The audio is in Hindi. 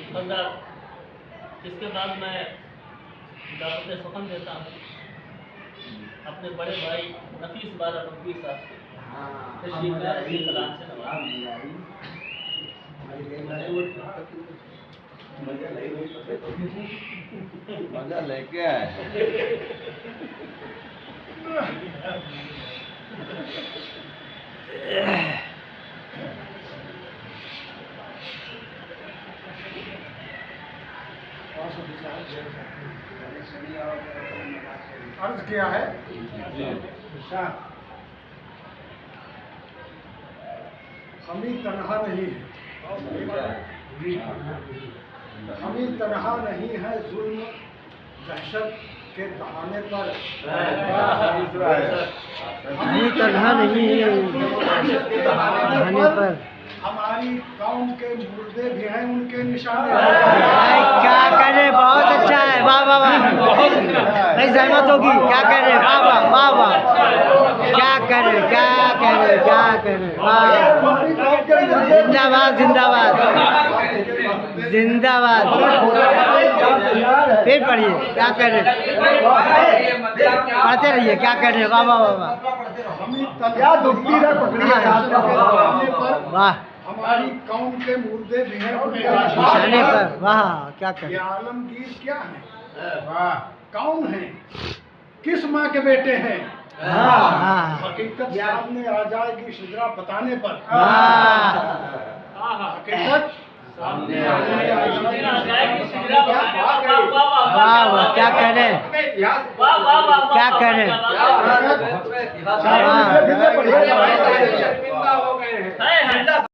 इसके बाद मैं दावत सुखम देता हूँ अपने बड़े भाई नफीस बारा नकवी साहब मजा लेके आए। अर्ज किया है हमी तन्हा नहीं है, हमी तन्हा नहीं है जुल्म दहशत के दहाने पर, हमी तन्हा नहीं है दहाने पर, हमारी कौम के मुर्दे भी हैं उनके निशाने। क्या करे, बहुत अच्छा है, वाह वाह वाह, नहीं सहमत होगी, क्या करे, वाह वाह वाह वाह, क्या करे क्या करे क्या करे, वाह, जिंदाबाद जिंदाबाद जिंदाबाद। फिर पढ़िए, क्या करे, पढ़ते रहिए, क्या करे, वाह वाह वाह वाह, क्या दुखती है पकड़ी वाह, हमारी कौम के मुर्दे भी हैं उनके निशाने पर, वाह, क्या करे, ये आलमगीर क्या है, कौन है, किस माँ के बेटे हैं, हकीकत सामने आ जाएगी शिजरा बताने पर, हकीकत सामने आ जाएगी शिजरा बताने पर। वाह वाह, क्या करे क्या करे, वाह